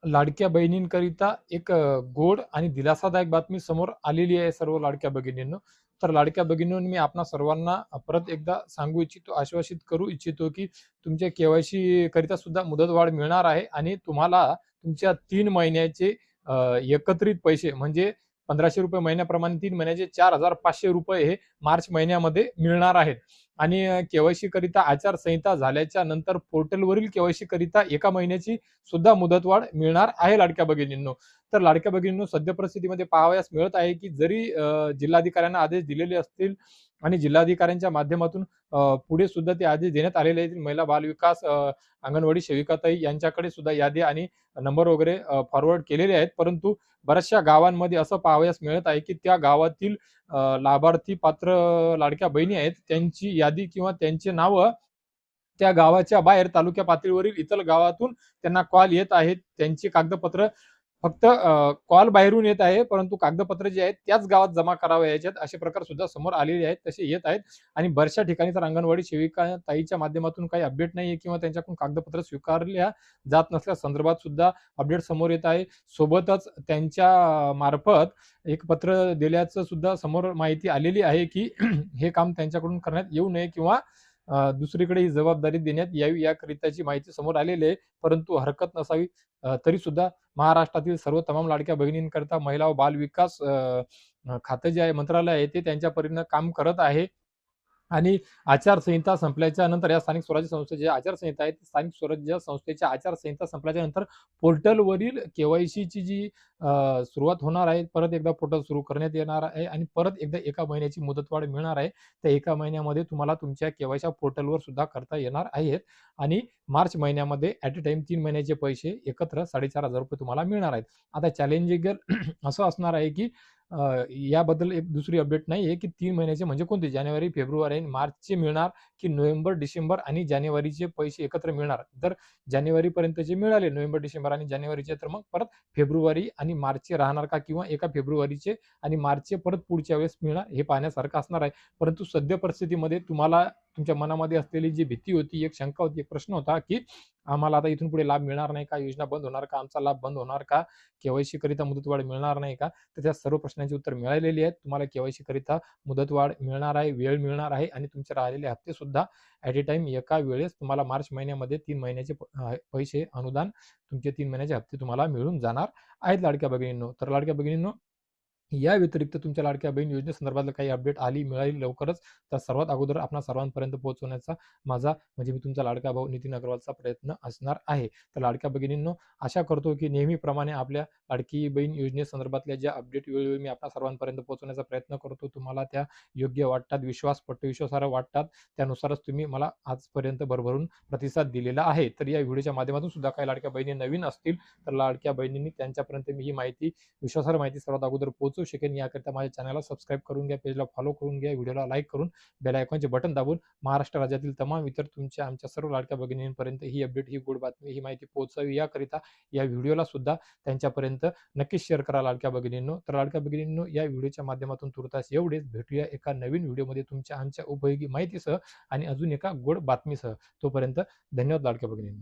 लाडक्या बहिणींकरिता एक गोड आणि दिलासादायक बातमी समोर आलेली आहे सर्व लाडक्या भगिनींनो. तर लाडक्या भगिनींनो, मी आपणा सर्वांना परत एकदा सांगू इच्छितो, आश्वासित करू इच्छितो, की तुमच्या के-वाय-सी करिता सुद्धा मुदतवाढ मिळणार आहे आणि तुम्हाला तुमच्या 3 महिन्याचे एकत्रित पैसे म्हणजे ₹1500 महिन्याप्रमाणे 3 महिन्याचे ₹4500 हे मार्च महिन्यामध्ये मिळणार आहेत. आणि के-वाय-सी करिता आचारसंहिता झाल्याच्या नंतर पोर्टलवरील के-वाय-सी करिता 1 महिन्याची सुद्धा मुदतवाढ मिळणार आहे लाडक्या भगिनींनो. तर लाडक्या भगिनींनो, सद्य परिस्थितीमध्ये पाहावयास मिळत आहे, की जरी जिल्हाधिकाऱ्यांना आदेश दिलेले असतील आणि जिल्हाधिकाऱ्यांच्या माध्यमातून पुढे सुद्धा ते आदेश देण्यात आलेले आहेत. महिला बालविकास अंगणवाडी सेविकाताई यांच्याकडे सुद्धा यादी आणि नंबर वगैरे फॉरवर्ड केलेले आहेत. परंतु बऱ्याचशा गावांमध्ये असं पाहावयास मिळत आहे, की त्या गावातील लाभार्थी पात्र लाडक्या बहिणी आहेत, त्यांची यादी किंवा त्यांची नावं त्या गावाच्या बाहेर तालुका पातळीवरील इतर गावातून त्यांना कॉल येत आहेत. त्यांची कागदपत्र फक्त कॉल बाहेरून येत आहे, परंतु कागदपत्र जे आहेत त्याच गावात जमा करावयाचे आहेत. असे प्रकार सुद्धा समोर आलेले आहेत, तसे येत आहेत. आणि बऱ्याचशा ठिकाणी तर अंगणवाडी सेविका ताईच्या माध्यमातून काही अपडेट नाहीये किंवा त्यांच्याकडून कागदपत्र स्वीकारल्या जात नसल्या संदर्भात सुद्धा अपडेट समोर येत आहे. सोबतच त्यांच्या मार्फत एक पत्र दिल्याचं सुद्धा समोर माहिती आलेली आहे, की हे काम त्यांच्याकडून करण्यात येऊ नये किंवा दुसरीकडे ही जबाबदारी देण्यात यावी याकरिताची माहिती समोर आलेली आहे. परंतु हरकत नसावी तरी सुद्धा महाराष्ट्रातील सर्व तमाम लाडक्या बहिणींकरता महिला व बाल विकास खातं जे आहे, मंत्रालय आहे, ते त्यांच्या परीनं काम करत आहे. आणि आचारसंहिता संपल्याच्या नंतर या स्थानिक स्वराज्य संस्थेची आचारसंहिता आहे, स्थानिक स्वराज्य संस्थेच्या आचारसंहिता संपल्याच्या नंतर पोर्टलवरील के-वाय-सीची जी सुरुवात होणार आहे, परत एकदा पोर्टल सुरू करण्यात येणार आहे आणि परत एकदा 1 महिन्याची मुदतवाढ मिळणार आहे. त्या 1 महिन्यामध्ये तुम्हाला तुमच्या के-वाय-सी पोर्टलवर सुद्धा करता येणार आहेत आणि मार्च महिन्यामध्ये ॲट अ टाईम 3 महिन्याचे पैसे एकत्र ₹4500 तुम्हाला मिळणार आहेत. आता चॅलेंजिंग असं असणार आहे, की याबद्दल एक दुसरी अपडेट नाही आहे, की 3 महिन्याचे म्हणजे कोणते? जानेवारी, फेब्रुवारी आणि मार्चचे मिळणार, की नोव्हेंबर, डिसेंबर आणि जानेवारीचे पैसे एकत्र मिळणार? तर जानेवारीपर्यंतचे मिळाले, नोव्हेंबर, डिसेंबर आणि जानेवारीचे, तर मग परत फेब्रुवारी आणि मार्चचे राहणार का? किंवा एका फेब्रुवारीचे आणि मार्चचे परत पुढच्या वेळेस मिळणार? हे पाहण्यासारखं असणार आहे. परंतु सद्य परिस्थितीमध्ये तुम्हाला तुमच्या मनामध्ये असलेली जी भीती होती, एक शंका होती, एक प्रश्न होता, की आम्हाला आता इथून पुढे लाभ मिळणार नाही का? योजना बंद होणार का? आमचा लाभ बंद होणार का? के-वाय-सी करिता मुदतवाढ मिळणार नाही का? तर त्या सर्व प्रश्नांची उत्तर मिळालेली आहेत. तुम्हाला के-वाय-सी करिता मुदतवाढ मिळणार आहे, वेळ मिळणार आहे आणि तुमचे राहिलेले हप्ते सुद्धा ॲट अ टाईम एका वेळेस तुम्हाला मार्च महिन्यामध्ये 3 महिन्याचे पैसे अनुदान तुमचे 3 महिन्याचे हप्ते तुम्हाला मिळून जाणार आहेत लाडक्या भगिनींनो. तर लाडक्या भगिनींनो, या व्यतिरिक्त तुमच्या लाडक्या बहीण योजनेसंदर्भातलं काही अपडेट आली, मिळाली लवकरच, तर सर्वात अगोदर आपणा सर्वांपर्यंत पोहोचवण्याचा माझा म्हणजे मी तुमचा लाडका भाऊ नितीन अग्रवालचा प्रयत्न असणार आहे. तर लाडक्या भगिनींनो, आशा करतो की नेहमीप्रमाणे आपल्या लाडकी बहीण योजनेसंदर्भातल्या ज्या अपडेट वेळोवेळी मी आपणा सर्वांपर्यंत पोहोचवण्याचा प्रयत्न करतो. तुम्हाला त्या योग्य वाटतात, पटविश्वासार्ह वाटतात. त्यानुसारच तुम्ही मला आजपर्यंत भरभरून प्रतिसाद दिलेला आहे. तर या व्हिडिओच्या माध्यमातून सुद्धा काही लाडक्या बहिणी नवीन असतील, तर लाडक्या बहिणींनी त्यांच्यापर्यंत मी ही माहिती विश्वासार्ह माहिती सर्वात अगोदर पोहोचवू शकेन याकरिता माझ्या चॅनलला सबस्क्राईब करून घ्या, पेजला फॉलो करून घ्या, व्हिडिओला लाईक करून बेल आयकॉनचे बटन दाबून महाराष्ट्र राज्यातील तमाम इतर तुमच्या आमच्या सर्व लाडक्या भगिनींपर्यंत ही अपडेट, ही गुड बातमी, ही माहिती पोहोचावी याकरिता या व्हिडिओला सुद्धा त्यांच्यापर्यंत नक्कीच शेअर करा लाडक्या भगिनींनो. तर लाडक्या भगिनींनो, या व्हिडिओच्या माध्यमातून तुर्तास एवढेच. भेटूया एका नवीन व्हिडिओमध्ये तुमच्या आमच्या उपयोगी माहितीसह आणि अजून एका गोड बातमीसह. तोपर्यंत धन्यवाद लाडक्या भगिनींनो.